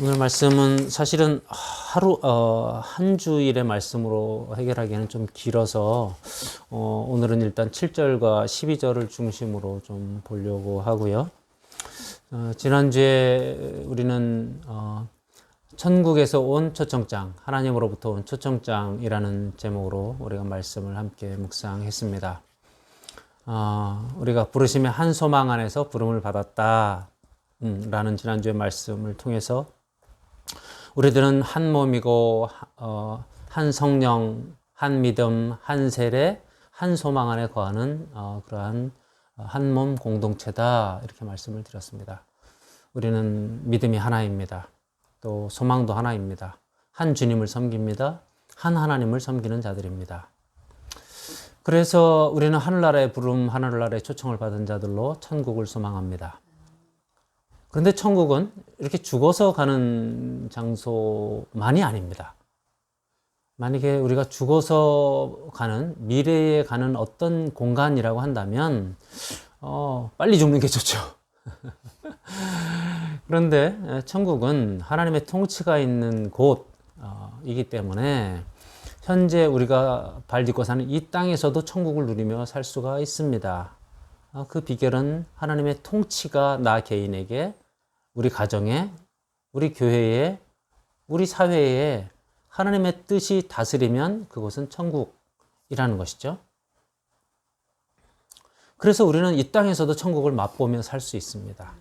오늘 말씀은 사실은 한 주일의 말씀으로 해결하기에는 좀 길어서, 오늘은 일단 7절과 12절을 중심으로 좀 보려고 하고요. 지난주에 우리는, 천국에서 온 초청장, 하나님으로부터 온 초청장이라는 제목으로 우리가 말씀을 함께 묵상했습니다. 우리가 부르심의 한 소망 안에서 부름을 받았다. 라는 지난주의 말씀을 통해서 우리들은 한 몸이고 한 성령, 한 믿음, 한 세례, 한 소망 안에 거하는 그러한 한 몸 공동체다 이렇게 말씀을 드렸습니다. 우리는 믿음이 하나입니다. 또 소망도 하나입니다. 한 주님을 섬깁니다. 한 하나님을 섬기는 자들입니다. 그래서 우리는 하늘나라의 부름, 하늘나라의 초청을 받은 자들로 천국을 소망합니다. 그런데 천국은 이렇게 죽어서 가는 장소만이 아닙니다. 만약에 우리가 죽어서 가는, 미래에 가는 어떤 공간이라고 한다면 빨리 죽는 게 좋죠. 그런데 천국은 하나님의 통치가 있는 곳이기 때문에 현재 우리가 발 딛고 사는 이 땅에서도 천국을 누리며 살 수가 있습니다. 그 비결은 하나님의 통치가 나 개인에게, 우리 가정에, 우리 교회에, 우리 사회에 하나님의 뜻이 다스리면 그곳은 천국이라는 것이죠. 그래서 우리는 이 땅에서도 천국을 맛보며 살 수 있습니다.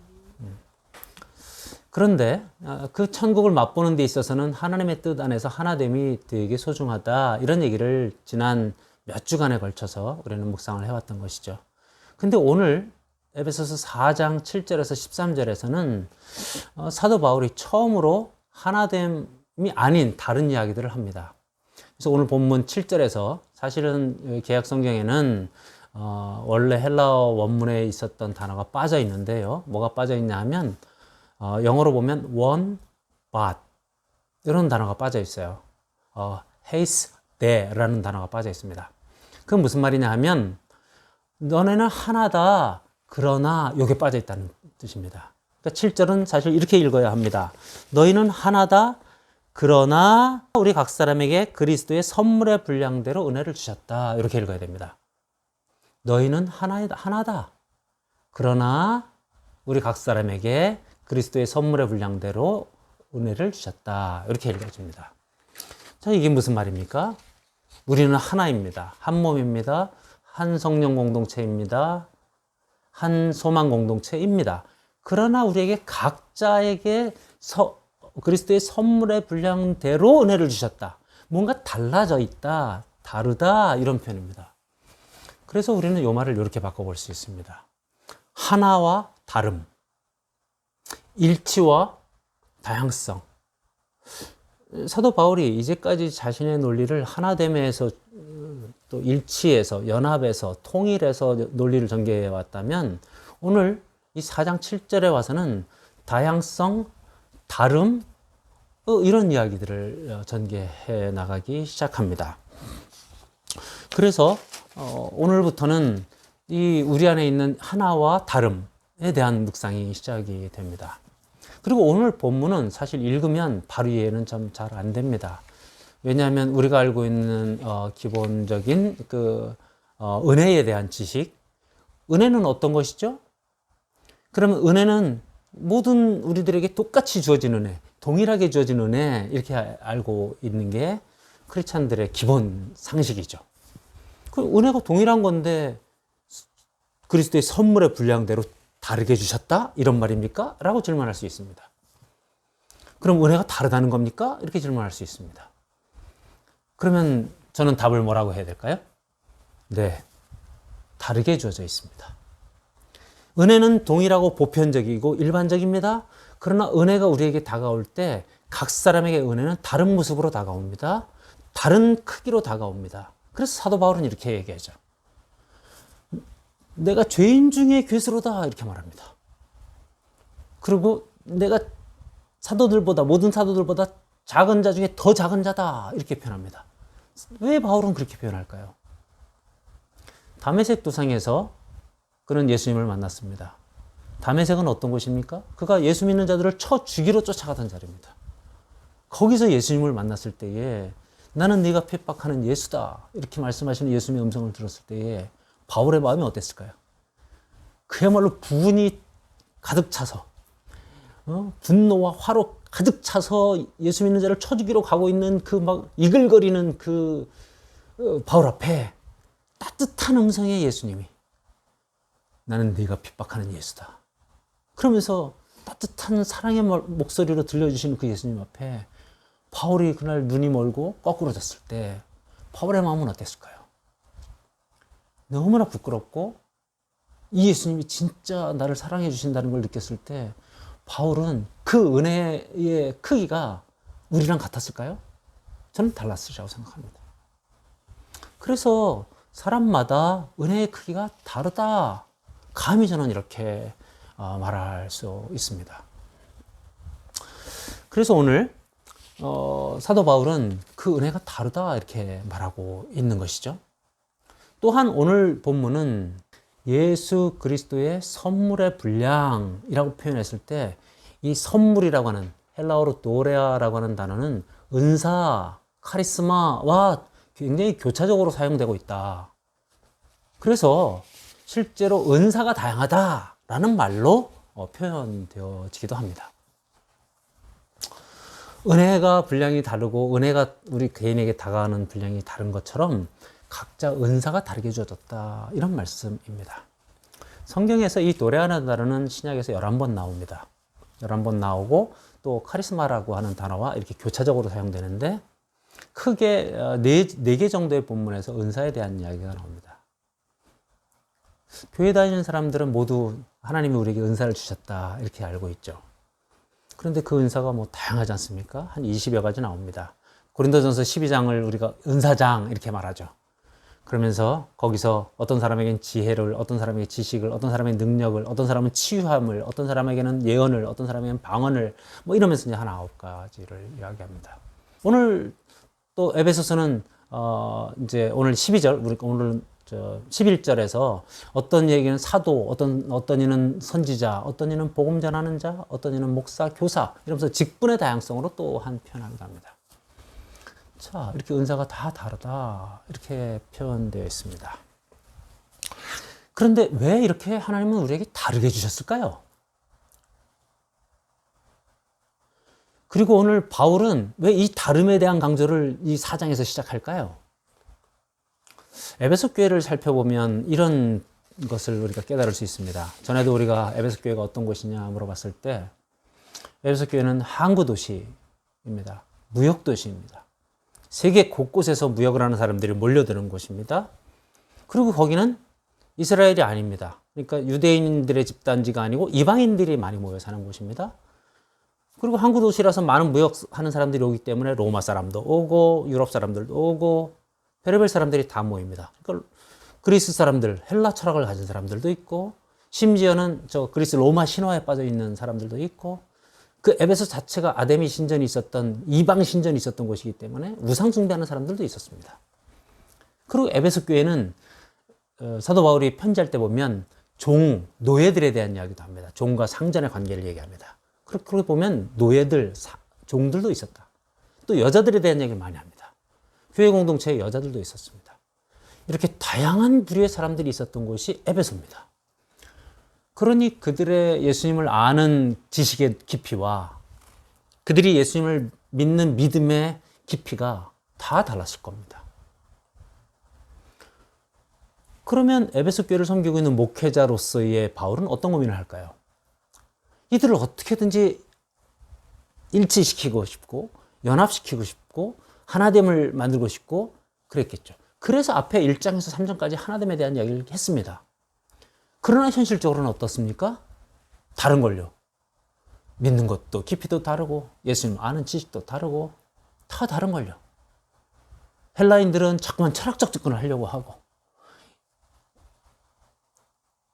그런데 그 천국을 맛보는 데 있어서는 하나님의 뜻 안에서 하나됨이 되게 소중하다, 이런 얘기를 지난 몇 주간에 걸쳐서 우리는 묵상을 해왔던 것이죠. 근데 오늘 에베소서 4장 7절에서 13절에서는 사도 바울이 처음으로 하나됨이 아닌 다른 이야기들을 합니다. 그래서 오늘 본문 7절에서 사실은 개역 성경에는 원래 헬라어 원문에 있었던 단어가 빠져 있는데요. 뭐가 빠져 있냐 하면 영어로 보면 one, but 이런 단어가 빠져 있어요. heis, the라는 단어가 빠져 있습니다. 그건 무슨 말이냐 하면 너네는 하나다, 그러나 이게 빠져 있다는 뜻입니다. 그러니까 7절은 사실 이렇게 읽어야 합니다. 너희는 하나다, 그러나 우리 각 사람에게 그리스도의 선물의 분량대로 은혜를 주셨다, 이렇게 읽어야 됩니다. 너희는 하나다, 그러나 우리 각 사람에게 그리스도의 선물의 분량대로 은혜를 주셨다, 이렇게 읽어집니다. 자, 이게 무슨 말입니까? 우리는 하나입니다. 한 몸입니다. 한 성령 공동체입니다. 한 소망 공동체입니다. 그러나 우리에게 각자에게 그리스도의 선물의 분량대로 은혜를 주셨다. 뭔가 달라져 있다, 다르다, 이런 표현입니다. 그래서 우리는 이 말을 이렇게 바꿔볼 수 있습니다. 하나와 다름, 일치와 다양성. 사도 바울이 이제까지 자신의 논리를 하나됨에서, 또 일치해서, 연합해서, 통일해서 논리를 전개해 왔다면 오늘 이 4장 7절에 와서는 다양성, 다름, 이런 이야기들을 전개해 나가기 시작합니다. 그래서 오늘부터는 이 우리 안에 있는 하나와 다름에 대한 묵상이 시작이 됩니다. 그리고 오늘 본문은 사실 읽으면 바로 이해는 좀 잘 안 됩니다. 왜냐하면 우리가 알고 있는 기본적인 은혜에 대한 지식, 은혜는 어떤 것이죠? 그러면 은혜는 모든 우리들에게 똑같이 주어진 은혜, 동일하게 주어진 은혜, 이렇게 알고 있는 게 크리스찬들의 기본 상식이죠. 그 은혜가 동일한 건데 그리스도의 선물의 분량대로 다르게 주셨다? 이런 말입니까? 라고 질문할 수 있습니다. 그럼 은혜가 다르다는 겁니까? 이렇게 질문할 수 있습니다. 그러면 저는 답을 뭐라고 해야 될까요? 네, 다르게 주어져 있습니다. 은혜는 동일하고 보편적이고 일반적입니다. 그러나 은혜가 우리에게 다가올 때 각 사람에게 은혜는 다른 모습으로 다가옵니다. 다른 크기로 다가옵니다. 그래서 사도 바울은 이렇게 얘기하죠. 내가 죄인 중에 괴수로다, 이렇게 말합니다. 그리고 내가 모든 사도들보다 작은 자 중에 더 작은 자다, 이렇게 표현합니다. 왜 바울은 그렇게 표현할까요? 다메섹 도상에서 그는 예수님을 만났습니다. 다메섹은 어떤 곳입니까? 그가 예수 믿는 자들을 쳐 죽이러 쫓아가던 자리입니다. 거기서 예수님을 만났을 때에 나는 네가 핍박하는 예수다 이렇게 말씀하시는 예수님의 음성을 들었을 때에 바울의 마음이 어땠을까요? 그야말로 분이 가득 차서 분노와 화로 가득 차서 예수 믿는 자를 쳐 죽이러 가고 있는 그 막 이글거리는 그 바울 앞에 따뜻한 음성의 예수님이 나는 네가 핍박하는 예수다. 그러면서 따뜻한 사랑의 목소리로 들려주시는 그 예수님 앞에 바울이 그날 눈이 멀고 거꾸로 졌을 때 바울의 마음은 어땠을까요? 너무나 부끄럽고 이 예수님이 진짜 나를 사랑해 주신다는 걸 느꼈을 때 바울은 그 은혜의 크기가 우리랑 같았을까요? 저는 달랐으리라고 생각합니다. 그래서 사람마다 은혜의 크기가 다르다. 감히 저는 이렇게 말할 수 있습니다. 그래서 오늘 사도 바울은 그 은혜가 다르다 이렇게 말하고 있는 것이죠. 또한 오늘 본문은 예수 그리스도의 선물의 분량이라고 표현했을 때 이 선물이라고 하는 헬라어로 도레아라고 하는 단어는 은사, 카리스마와 굉장히 교차적으로 사용되고 있다. 그래서 실제로 은사가 다양하다라는 말로 표현되어지기도 합니다. 은혜가 분량이 다르고 은혜가 우리 개인에게 다가가는 분량이 다른 것처럼 각자 은사가 다르게 주어졌다. 이런 말씀입니다. 성경에서 이 도레아라는 단어는 신약에서 11번 나옵니다. 11번 나오고 또 카리스마라고 하는 단어와 이렇게 교차적으로 사용되는데 크게 4개 정도의 본문에서 은사에 대한 이야기가 나옵니다. 교회 다니는 사람들은 모두 하나님이 우리에게 은사를 주셨다 이렇게 알고 있죠. 그런데 그 은사가 뭐 다양하지 않습니까? 한 20여 가지 나옵니다. 고린도전서 12장을 우리가 은사장 이렇게 말하죠. 그러면서 거기서 어떤 사람에게는 지혜를, 어떤 사람에게 지식을, 어떤 사람에게 능력을, 어떤 사람은 치유함을, 어떤 사람에게는 예언을, 어떤 사람에게는 방언을 뭐 이러면서 이제 한 9가지를 이야기합니다. 오늘 또 에베소서는 이제 오늘 12절, 우리 오늘 11절에서 어떤 얘기는 사도, 어떤 이는 선지자, 어떤 이는 복음 전하는 자, 어떤 이는 목사, 교사 이러면서 직분의 다양성으로 또 한 표현하기도 합니다. 자, 이렇게 은사가 다 다르다 이렇게 표현되어 있습니다. 그런데 왜 이렇게 하나님은 우리에게 다르게 주셨을까요? 그리고 오늘 바울은 왜 이 다름에 대한 강조를 이 4장에서 시작할까요? 에베소 교회를 살펴보면 이런 것을 우리가 깨달을 수 있습니다. 전에도 우리가 에베소 교회가 어떤 곳이냐 물어봤을 때 에베소 교회는 항구 도시입니다. 무역 도시입니다. 세계 곳곳에서 무역을 하는 사람들이 몰려드는 곳입니다. 그리고 거기는 이스라엘이 아닙니다. 그러니까 유대인들의 집단지가 아니고 이방인들이 많이 모여 사는 곳입니다. 그리고 항구 도시라서 많은 무역하는 사람들이 오기 때문에 로마 사람도 오고 유럽 사람들도 오고 별의별 사람들이 다 모입니다. 그러니까 그리스 사람들, 헬라 철학을 가진 사람들도 있고 심지어는 저 그리스 로마 신화에 빠져 있는 사람들도 있고 그 에베소 자체가 아데미 신전이 있었던 이방 신전이 있었던 곳이기 때문에 우상 숭배하는 사람들도 있었습니다. 그리고 에베소 교회는 사도 바울이 편지할 때 보면 노예들에 대한 이야기도 합니다. 종과 상전의 관계를 얘기합니다. 그렇게 보면 노예들, 종들도 있었다. 또 여자들에 대한 얘기를 많이 합니다. 교회 공동체에 여자들도 있었습니다. 이렇게 다양한 부류의 사람들이 있었던 곳이 에베소입니다. 그러니 그들의 예수님을 아는 지식의 깊이와 그들이 예수님을 믿는 믿음의 깊이가 다 달랐을 겁니다. 그러면 에베소 교회를 섬기고 있는 목회자로서의 바울은 어떤 고민을 할까요? 이들을 어떻게든지 일치시키고 싶고 연합시키고 싶고 하나됨을 만들고 싶고 그랬겠죠. 그래서 앞에 1장에서 3장까지 하나됨에 대한 이야기를 했습니다. 그러나 현실적으로는 어떻습니까? 다른 걸요. 믿는 것도 깊이도 다르고 예수님 아는 지식도 다르고 다 다른 걸요. 헬라인들은 자꾸만 철학적 접근을 하려고 하고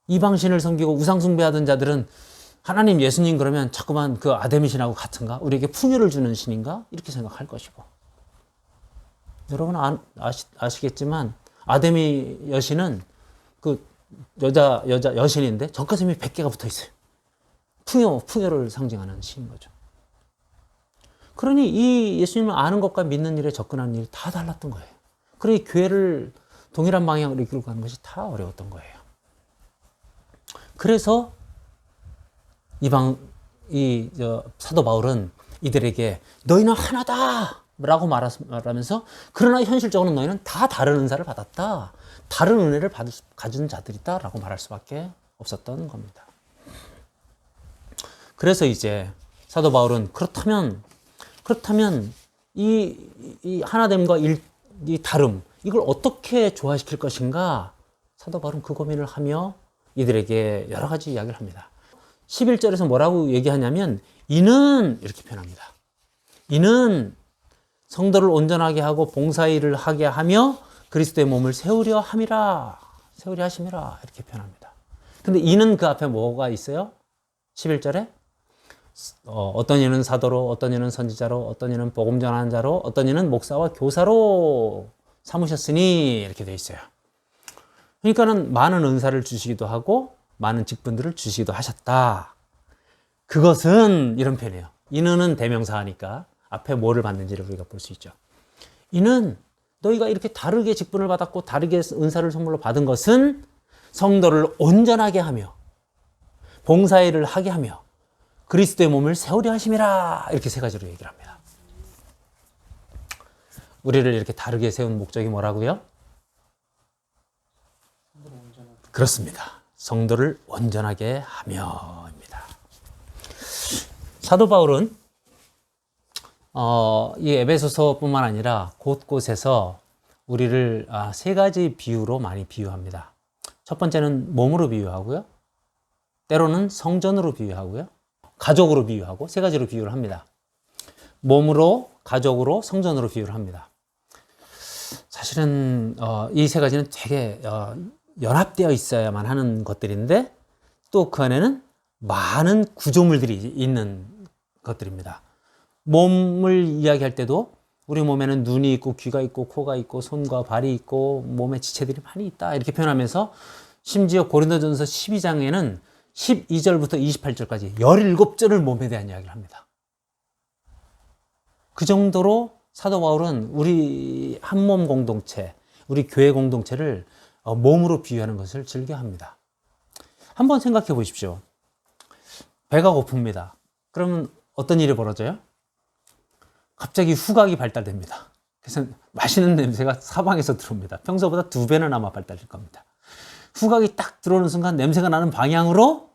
이방신을 섬기고 우상숭배하던 자들은 하나님 예수님 그러면 자꾸만 그 아데미 신하고 같은가? 우리에게 풍요를 주는 신인가? 이렇게 생각할 것이고 여러분 아시겠지만 아데미 여신은 그 여신인데 젖가슴이 100개가 붙어 있어요. 풍요를 상징하는 시인 거죠. 그러니 이 예수님을 아는 것과 믿는 일에 접근하는 일이 다 달랐던 거예요. 그러니 교회를 동일한 방향으로 이끌고 가는 것이 다 어려웠던 거예요. 그래서 사도 바울은 이들에게 너희는 하나다 라고 말하면서, 그러나 현실적으로 너희는 다 다른 은사를 받았다, 다른 은혜를 가진 자들이다 라고 말할 수밖에 없었던 겁니다. 그래서 이제 사도 바울은 그렇다면 이 하나됨과 이 다름, 이걸 어떻게 조화시킬 것인가, 사도 바울은 그 고민을 하며 이들에게 여러 가지 이야기를 합니다. 11절에서 뭐라고 얘기하냐면, 이는 이렇게 표현합니다. 이는 성도를 온전하게 하고 봉사일을 하게 하며 그리스도의 몸을 세우려 하심이라 이렇게 표현합니다. 근데 이는 그 앞에 뭐가 있어요? 11절에 어떤 이는 사도로, 어떤 이는 선지자로, 어떤 이는 복음 전하는 자로, 어떤 이는 목사와 교사로 삼으셨으니 이렇게 되어 있어요. 그러니까는 많은 은사를 주시기도 하고 많은 직분들을 주시기도 하셨다. 그것은 이런 표현이에요. 이는은 대명사하니까 앞에 뭐를 받는지를 우리가 볼 수 있죠. 이는 너희가 이렇게 다르게 직분을 받았고 다르게 은사를 선물로 받은 것은 성도를 온전하게 하며 봉사일을 하게 하며 그리스도의 몸을 세우려 하심이라, 이렇게 세 가지로 얘기를 합니다. 우리를 이렇게 다르게 세운 목적이 뭐라고요? 그렇습니다. 성도를 온전하게 하며입니다. 사도 바울은 이 에베소서뿐만 아니라 곳곳에서 우리를 세 가지 비유로 많이 비유합니다. 첫 번째는 몸으로 비유하고요, 때로는 성전으로 비유하고요, 가족으로 비유하고, 세 가지로 비유를 합니다. 몸으로, 가족으로, 성전으로 비유를 합니다. 사실은 이 세 가지는 되게 연합되어 있어야만 하는 것들인데 또 그 안에는 많은 구조물들이 있는 것들입니다. 몸을 이야기할 때도 우리 몸에는 눈이 있고 귀가 있고 코가 있고 손과 발이 있고 몸에 지체들이 많이 있다, 이렇게 표현하면서 심지어 고린도전서 12장에는 12절부터 28절까지 17절을 몸에 대한 이야기를 합니다. 그 정도로 사도 바울은 우리 한 몸 공동체, 우리 교회 공동체를 몸으로 비유하는 것을 즐겨합니다. 한번 생각해 보십시오. 배가 고픕니다. 그러면 어떤 일이 벌어져요? 갑자기 후각이 발달됩니다. 그래서 맛있는 냄새가 사방에서 들어옵니다. 평소보다 2배는 아마 발달될 겁니다. 후각이 딱 들어오는 순간 냄새가 나는 방향으로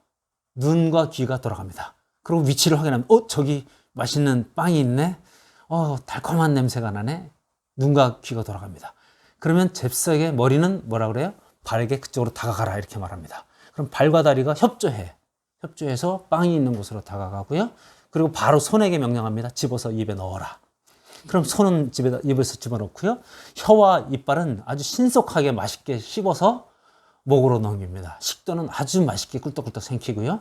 눈과 귀가 돌아갑니다. 그리고 위치를 확인하면 저기 맛있는 빵이 있네. 달콤한 냄새가 나네. 눈과 귀가 돌아갑니다. 그러면 잽싸게 머리는 뭐라 그래요? 발에게 그쪽으로 다가가라, 이렇게 말합니다. 그럼 발과 다리가 협조해서 빵이 있는 곳으로 다가가고요. 그리고 바로 손에게 명령합니다. 집어서 입에 넣어라. 그럼 손은 입에서 집어넣고요. 혀와 이빨은 아주 신속하게 맛있게 씹어서 목으로 넘깁니다. 식도는 아주 맛있게 꿀떡꿀떡 삼키고요.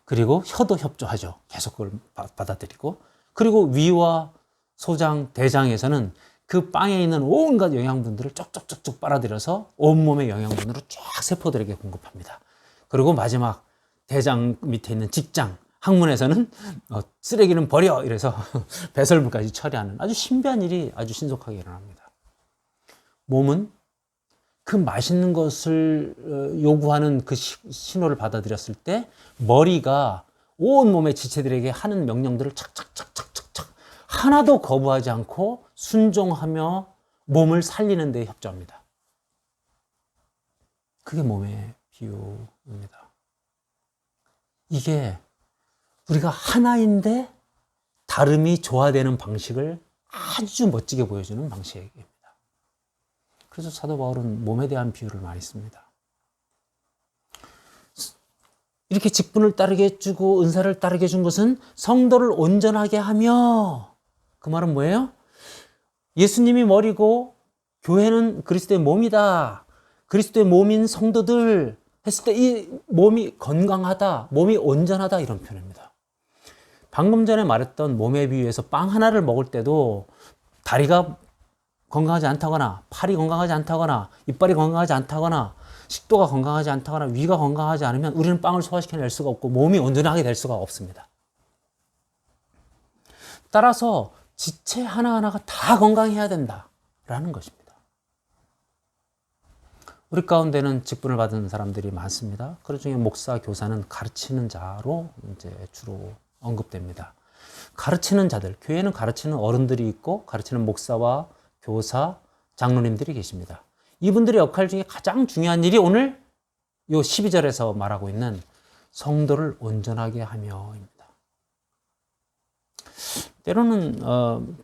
그리고 혀도 협조하죠. 계속 그걸 받아들이고. 그리고 위와 소장, 대장에서는 그 빵에 있는 온갖 영양분들을 쪽쪽쪽쪽 빨아들여서 온몸의 영양분으로 쫙 세포들에게 공급합니다. 그리고 마지막 대장 밑에 있는 직장, 학문에서는 쓰레기는 버려, 이래서 배설물까지 처리하는 아주 신비한 일이 아주 신속하게 일어납니다. 몸은 그 맛있는 것을 요구하는 그 신호를 받아들였을 때 머리가 온몸의 지체들에게 하는 명령들을 착착착착착착 하나도 거부하지 않고 순종하며 몸을 살리는 데 협조합니다. 그게 몸의 비유입니다. 이게 우리가 하나인데 다름이 조화되는 방식을 아주 멋지게 보여주는 방식입니다. 그래서 사도 바울은 몸에 대한 비유를 많이 씁니다. 이렇게 직분을 따르게 해주고 은사를 따르게 해준 것은 성도를 온전하게 하며, 그 말은 뭐예요? 예수님이 머리고 교회는 그리스도의 몸이다. 그리스도의 몸인 성도들 했을 때 이 몸이 건강하다, 몸이 온전하다, 이런 표현입니다. 방금 전에 말했던 몸의 비유에서 빵 하나를 먹을 때도 다리가 건강하지 않다거나 팔이 건강하지 않다거나 이빨이 건강하지 않다거나 식도가 건강하지 않다거나 위가 건강하지 않으면 우리는 빵을 소화시켜낼 수가 없고 몸이 온전하게 될 수가 없습니다. 따라서 지체 하나하나가 다 건강해야 된다라는 것입니다. 우리 가운데는 직분을 받은 사람들이 많습니다. 그 중에 목사, 교사는 가르치는 자로 이제 주로 언급됩니다. 가르치는 자들, 교회는 가르치는 어른들이 있고 가르치는 목사와 교사, 장로님들이 계십니다. 이분들의 역할 중에 가장 중요한 일이 오늘 요 12절에서 말하고 있는 성도를 온전하게 하며입니다. 때로는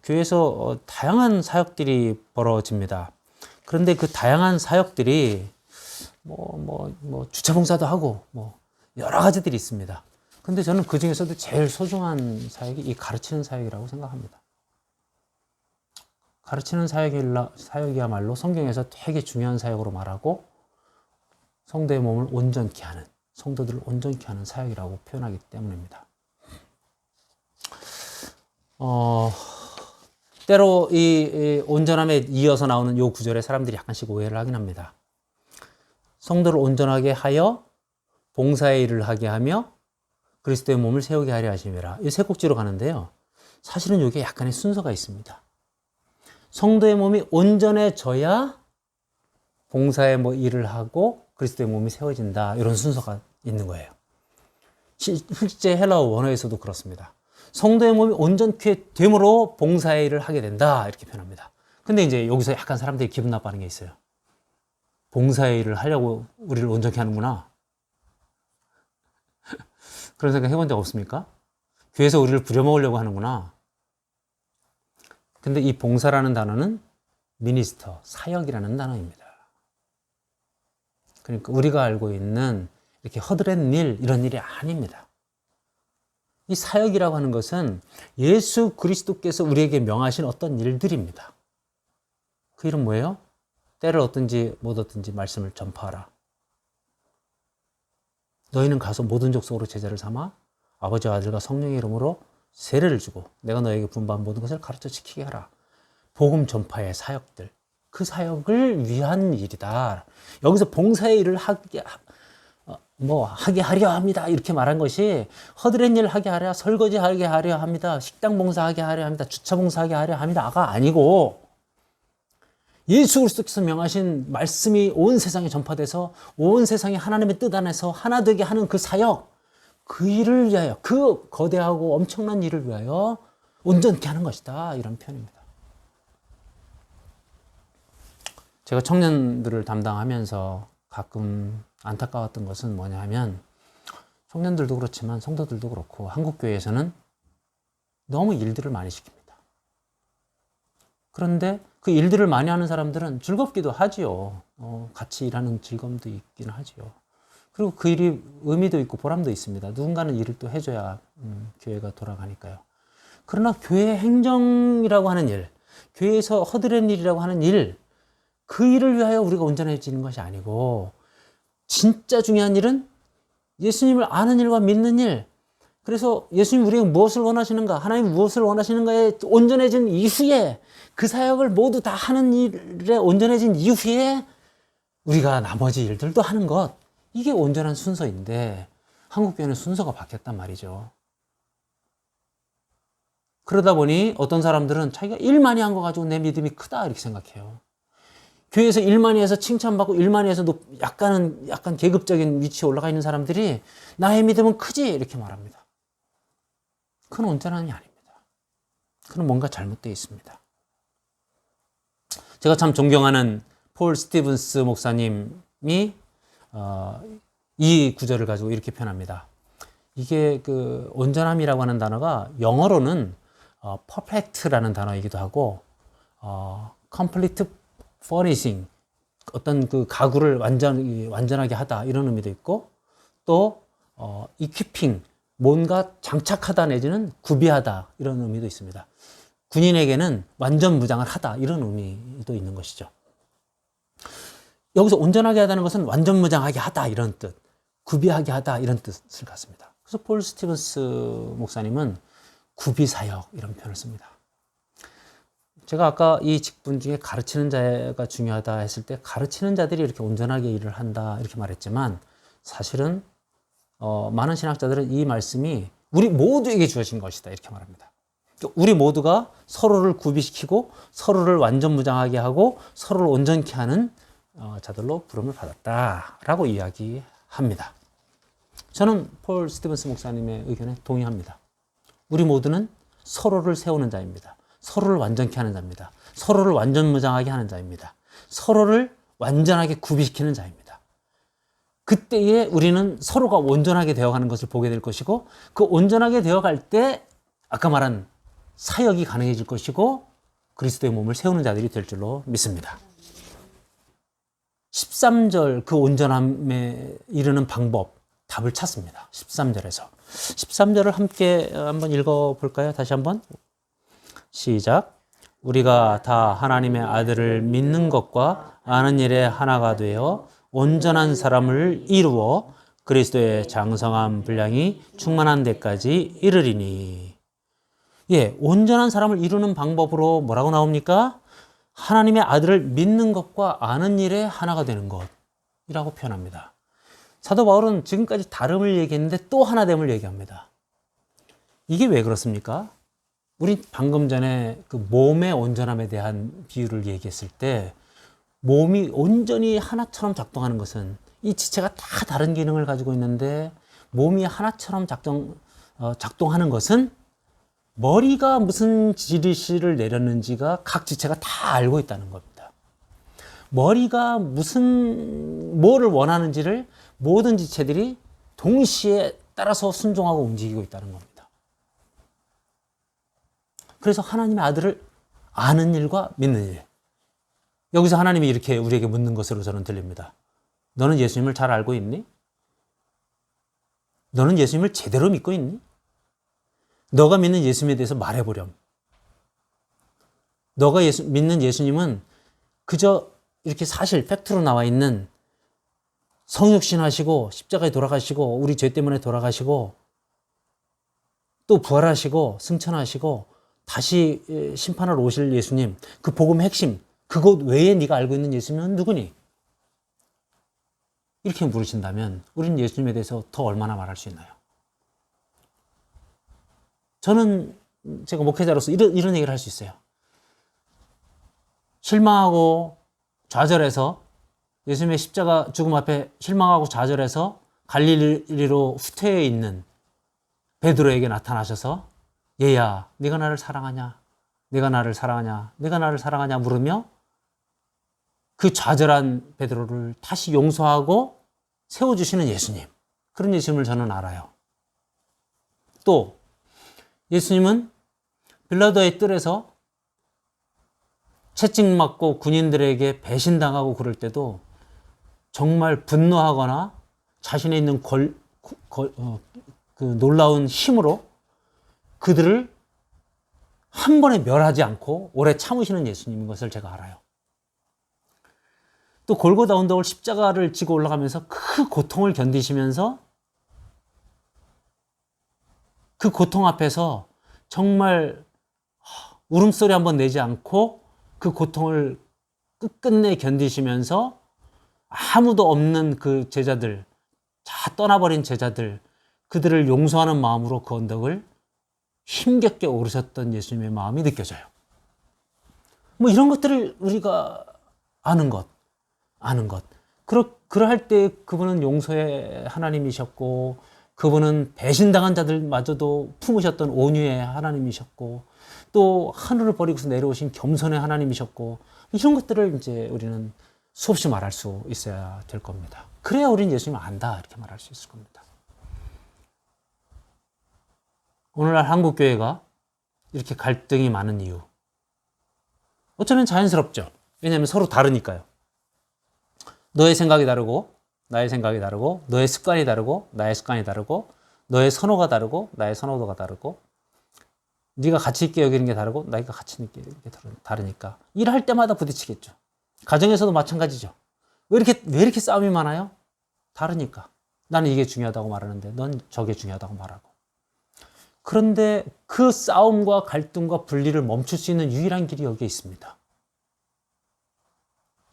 교회에서 다양한 사역들이 벌어집니다. 그런데 그 다양한 사역들이 주차 봉사도 하고 여러 가지들이 있습니다. 근데 저는 그 중에서도 제일 소중한 사역이 이 가르치는 사역이라고 생각합니다. 가르치는 사역이야말로 성경에서 되게 중요한 사역으로 말하고 성도의 몸을 온전케 하는, 성도들을 온전케 하는 사역이라고 표현하기 때문입니다. 때로 이 온전함에 이어서 나오는 이 구절에 사람들이 약간씩 오해를 하긴 합니다. 성도를 온전하게 하여 봉사의 일을 하게 하며 그리스도의 몸을 세우게 하려 하심이라. 이 세 곡지로 가는데요. 사실은 이게 약간의 순서가 있습니다. 성도의 몸이 온전해져야 봉사의 일을 하고 그리스도의 몸이 세워진다. 이런 순서가 있는 거예요. 실제 헬라어 원어에서도 그렇습니다. 성도의 몸이 온전케 됨으로 봉사의 일을 하게 된다. 이렇게 표현합니다. 근데 이제 여기서 약간 사람들이 기분 나빠하는 게 있어요. 봉사의 일을 하려고 우리를 온전케 하는구나. 그런 생각 해본 적 없습니까? 교회에서 우리를 부려먹으려고 하는구나. 근데 이 봉사라는 단어는 미니스터, 사역이라는 단어입니다. 그러니까 우리가 알고 있는 이렇게 허드렛 일, 이런 일이 아닙니다. 이 사역이라고 하는 것은 예수 그리스도께서 우리에게 명하신 어떤 일들입니다. 그 일은 뭐예요? 때를 얻든지 못 얻든지 말씀을 전파하라. 너희는 가서 모든 족속으로 제자를 삼아 아버지와 아들과 성령의 이름으로 세례를 주고 내가 너에게 분부한 모든 것을 가르쳐 지키게 하라. 복음 전파의 사역들, 그 사역을 위한 일이다. 여기서 봉사의 일을 하게 하려 합니다. 이렇게 말한 것이 허드렛 일 하게 하려, 설거지 하게 하려 합니다. 식당 봉사하게 하려 합니다. 주차 봉사하게 하려 합니다가 아니고 예수 그리스도께서 명하신 말씀이 온 세상에 전파돼서 온 세상이 하나님의 뜻 안에서 하나 되게 하는 그 사역, 그 일을 위하여, 그 거대하고 엄청난 일을 위하여 온전케 하는 것이다. 이런 표현입니다. 제가 청년들을 담당하면서 가끔 안타까웠던 것은 뭐냐 하면 청년들도 그렇지만 성도들도 그렇고 한국교회에서는 너무 일들을 많이 시킵니다. 그런데 그 일들을 많이 하는 사람들은 즐겁기도 하지요. 같이 일하는 즐거움도 있긴 하지요. 그리고 그 일이 의미도 있고 보람도 있습니다. 누군가는 일을 또 해줘야 교회가 돌아가니까요. 그러나 교회 행정이라고 하는 일, 교회에서 허드렛 일이라고 하는 일, 그 일을 위하여 우리가 온전해지는 것이 아니고 진짜 중요한 일은 예수님을 아는 일과 믿는 일. 그래서 예수님 우리에게 무엇을 원하시는가, 하나님 무엇을 원하시는가에 온전해진 이후에 그 사역을 모두 다 하는 일에 온전해진 이후에 우리가 나머지 일들도 하는 것, 이게 온전한 순서인데 한국교회는 순서가 바뀌었단 말이죠. 그러다 보니 어떤 사람들은 자기가 일 많이 한 거 가지고 내 믿음이 크다 이렇게 생각해요. 교회에서 일 많이 해서 칭찬받고 일 많이 해서 약간 계급적인 위치에 올라가 있는 사람들이 나의 믿음은 크지 이렇게 말합니다. 그건 온전함이 아닙니다. 그건 뭔가 잘못되어 있습니다. 제가 참 존경하는 폴 스티븐스 목사님이 이 구절을 가지고 이렇게 표현합니다. 이게 그 온전함이라고 하는 단어가 영어로는 perfect라는 단어이기도 하고 complete furnishing, 어떤 그 가구를 완전하게 하다 이런 의미도 있고 또 equipping, 뭔가 장착하다 내지는 구비하다 이런 의미도 있습니다. 군인에게는 완전 무장을 하다 이런 의미도 있는 것이죠. 여기서 온전하게 하다는 것은 완전 무장하게 하다 이런 뜻, 구비하게 하다 이런 뜻을 갖습니다. 그래서 폴 스티븐스 목사님은 구비사역 이런 표현을 씁니다. 제가 아까 이 직분 중에 가르치는 자가 중요하다 했을 때 가르치는 자들이 이렇게 온전하게 일을 한다 이렇게 말했지만 사실은 많은 신학자들은 이 말씀이 우리 모두에게 주어진 것이다 이렇게 말합니다. 우리 모두가 서로를 구비시키고 서로를 완전무장하게 하고 서로를 온전케 하는 자들로 부름을 받았다라고 이야기합니다. 저는 폴 스티븐스 목사님의 의견에 동의합니다. 우리 모두는 서로를 세우는 자입니다. 서로를 완전케 하는 자입니다. 서로를 완전무장하게 하는 자입니다. 서로를 완전하게 구비시키는 자입니다. 그때에 우리는 서로가 온전하게 되어가는 것을 보게 될 것이고 그 온전하게 되어갈 때 아까 말한 사역이 가능해질 것이고 그리스도의 몸을 세우는 자들이 될 줄로 믿습니다. 13절 그 온전함에 이르는 방법 답을 찾습니다. 13절에서 13절을 함께 한번 읽어볼까요? 다시 한번 시작. 우리가 다 하나님의 아들을 믿는 것과 아는 일에 하나가 되어 온전한 사람을 이루어 그리스도의 장성한 분량이 충만한 데까지 이르리니. 예, 온전한 사람을 이루는 방법으로 뭐라고 나옵니까? 하나님의 아들을 믿는 것과 아는 일에 하나가 되는 것이라고 표현합니다. 사도 바울은 지금까지 다름을 얘기했는데 또 하나됨을 얘기합니다. 이게 왜 그렇습니까? 우리 방금 전에 그 몸의 온전함에 대한 비유를 얘기했을 때 몸이 온전히 하나처럼 작동하는 것은 이 지체가 다 다른 기능을 가지고 있는데 몸이 하나처럼 작동하는 것은 머리가 무슨 지시를 내렸는지가 각 지체가 다 알고 있다는 겁니다. 머리가 뭐를 원하는지를 모든 지체들이 동시에 따라서 순종하고 움직이고 있다는 겁니다. 그래서 하나님의 아들을 아는 일과 믿는 일. 여기서 하나님이 이렇게 우리에게 묻는 것으로 저는 들립니다. 너는 예수님을 잘 알고 있니? 너는 예수님을 제대로 믿고 있니? 너가 믿는 예수님에 대해서 말해보렴. 너가 믿는 예수님은 그저 이렇게 사실 팩트로 나와 있는 성육신 하시고 십자가에 돌아가시고 우리 죄 때문에 돌아가시고 또 부활하시고 승천하시고 다시 심판하러 오실 예수님, 그 복음의 핵심, 그것 외에 네가 알고 있는 예수님은 누구니? 이렇게 물으신다면 우리는 예수님에 대해서 더 얼마나 말할 수 있나요? 저는 제가 목회자로서 이런 얘기를 할 수 있어요. 실망하고 좌절해서 예수님의 십자가 죽음 앞에 실망하고 좌절해서 갈릴리로 후퇴해 있는 베드로에게 나타나셔서 얘야, 네가 나를 사랑하냐? 네가 나를 사랑하냐? 네가 나를 사랑하냐? 물으며 그 좌절한 베드로를 다시 용서하고 세워주시는 예수님. 그런 예수님을 저는 알아요. 또 예수님은 빌라도의 뜰에서 채찍맞고 군인들에게 배신당하고 그럴 때도 정말 분노하거나 자신에 있는 그 놀라운 힘으로 그들을 한 번에 멸하지 않고 오래 참으시는 예수님인 것을 제가 알아요. 또 골고다 언덕을 십자가를 지고 올라가면서 그 고통을 견디시면서 그 고통 앞에서 정말 울음소리 한번 내지 않고 그 고통을 끝끝내 견디시면서 아무도 없는 그 제자들, 다 떠나버린 제자들, 그들을 용서하는 마음으로 그 언덕을 힘겹게 오르셨던 예수님의 마음이 느껴져요. 뭐 이런 것들을 우리가 아는 것. 그럴 때 그분은 용서의 하나님이셨고, 그분은 배신당한 자들마저도 품으셨던 온유의 하나님이셨고, 또 하늘을 버리고서 내려오신 겸손의 하나님이셨고, 이런 것들을 이제 우리는 수없이 말할 수 있어야 될 겁니다. 그래야 우리는 예수님을 안다, 이렇게 말할 수 있을 겁니다. 오늘날 한국교회가 이렇게 갈등이 많은 이유. 어쩌면 자연스럽죠. 왜냐하면 서로 다르니까요. 너의 생각이 다르고, 나의 생각이 다르고, 너의 습관이 다르고, 나의 습관이 다르고, 너의 선호가 다르고, 나의 선호도가 다르고, 네가 가치 있게 여기는 게 다르고, 나가 가치 있게 여기는 게 다르니까. 일할 때마다 부딪히겠죠. 가정에서도 마찬가지죠. 왜 이렇게 싸움이 많아요? 다르니까. 나는 이게 중요하다고 말하는데, 넌 저게 중요하다고 말하고. 그런데 그 싸움과 갈등과 분리를 멈출 수 있는 유일한 길이 여기에 있습니다.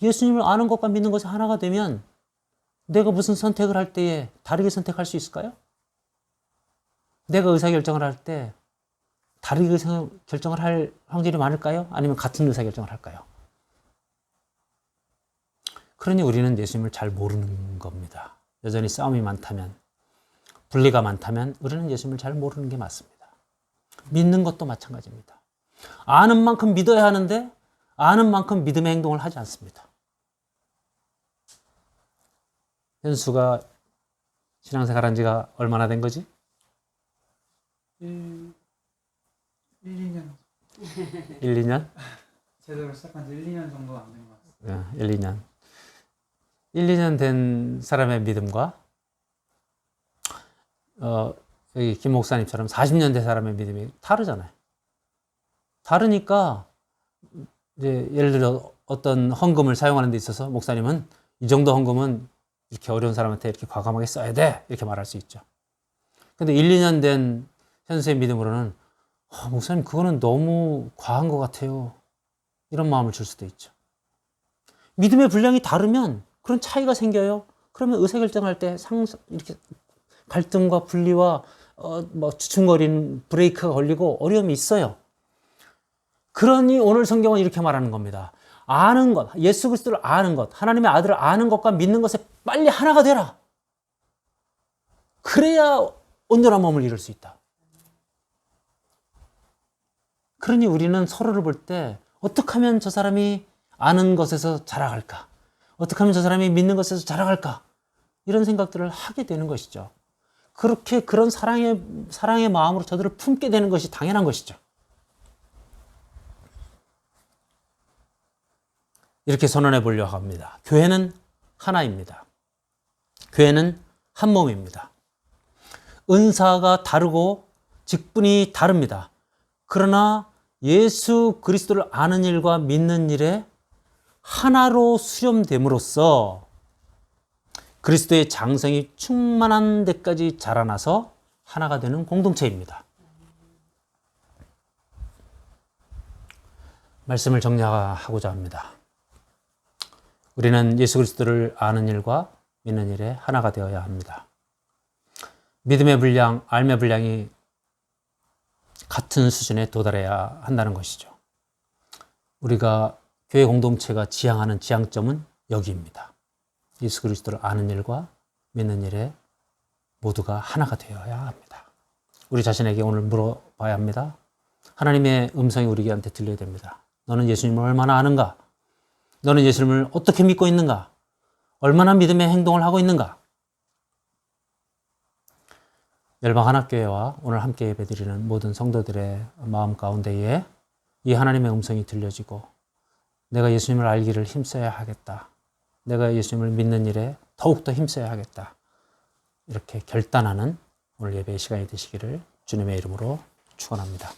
예수님을 아는 것과 믿는 것이 하나가 되면 내가 무슨 선택을 할 때에 다르게 선택할 수 있을까요? 내가 의사결정을 할 때 다르게 의사결정을 할 확률이 많을까요? 아니면 같은 의사결정을 할까요? 그러니 우리는 예수님을 잘 모르는 겁니다. 여전히 싸움이 많다면, 분리가 많다면 우리는 예수님을 잘 모르는 게 맞습니다. 믿는 것도 마찬가지입니다. 아는 만큼 믿어야 하는데 아는 만큼 믿음의 행동을 하지 않습니다. 현수가 신앙생활 한 지가 얼마나 된 거지? 1, 2년. 1, 2년? 제대로 시작한 지 1, 2년 정도 안 된 것 같습니다. 1, 2년. 1, 2년 된 사람의 믿음과 여기 김 목사님처럼 40년 된 사람의 믿음이 다르잖아요. 다르니까 이제 예를 들어 어떤 헌금을 사용하는 데 있어서 목사님은 이 정도 헌금은 이렇게 어려운 사람한테 이렇게 과감하게 써야 돼 이렇게 말할 수 있죠. 근데 1, 2년 된 현수의 믿음으로는 목사님 그거는 너무 과한 것 같아요. 이런 마음을 줄 수도 있죠. 믿음의 분량이 다르면 그런 차이가 생겨요. 그러면 의사결정할 때 이렇게 갈등과 분리와 주춤거리는 브레이크가 걸리고 어려움이 있어요. 그러니 오늘 성경은 이렇게 말하는 겁니다. 아는 것, 예수 그리스도를 아는 것, 하나님의 아들을 아는 것과 믿는 것에 빨리 하나가 되라. 그래야 온전한 몸을 이룰 수 있다. 그러니 우리는 서로를 볼 때 어떻게 하면 저 사람이 아는 것에서 자라갈까? 어떻게 하면 저 사람이 믿는 것에서 자라갈까? 이런 생각들을 하게 되는 것이죠. 그렇게 그런 사랑의 마음으로 저들을 품게 되는 것이 당연한 것이죠. 이렇게 선언해 보려고 합니다. 교회는 하나입니다. 교회는 한 몸입니다. 은사가 다르고 직분이 다릅니다. 그러나 예수 그리스도를 아는 일과 믿는 일에 하나로 수렴됨으로써 그리스도의 장성이 충만한 데까지 자라나서 하나가 되는 공동체입니다. 말씀을 정리하고자 합니다. 우리는 예수 그리스도를 아는 일과 믿는 일에 하나가 되어야 합니다. 믿음의 분량, 알의 분량이 같은 수준에 도달해야 한다는 것이죠. 우리가 교회 공동체가 지향하는 지향점은 여기입니다. 예수 그리스도를 아는 일과 믿는 일에 모두가 하나가 되어야 합니다. 우리 자신에게 오늘 물어봐야 합니다. 하나님의 음성이 우리한테 들려야 됩니다. 너는 예수님을 얼마나 아는가? 너는 예수님을 어떻게 믿고 있는가? 얼마나 믿음의 행동을 하고 있는가? 열방하나교회와 오늘 함께 예배드리는 모든 성도들의 마음 가운데에 이 하나님의 음성이 들려지고 내가 예수님을 알기를 힘써야 하겠다. 내가 예수님을 믿는 일에 더욱더 힘써야 하겠다. 이렇게 결단하는 오늘 예배의 시간이 되시기를 주님의 이름으로 축원합니다.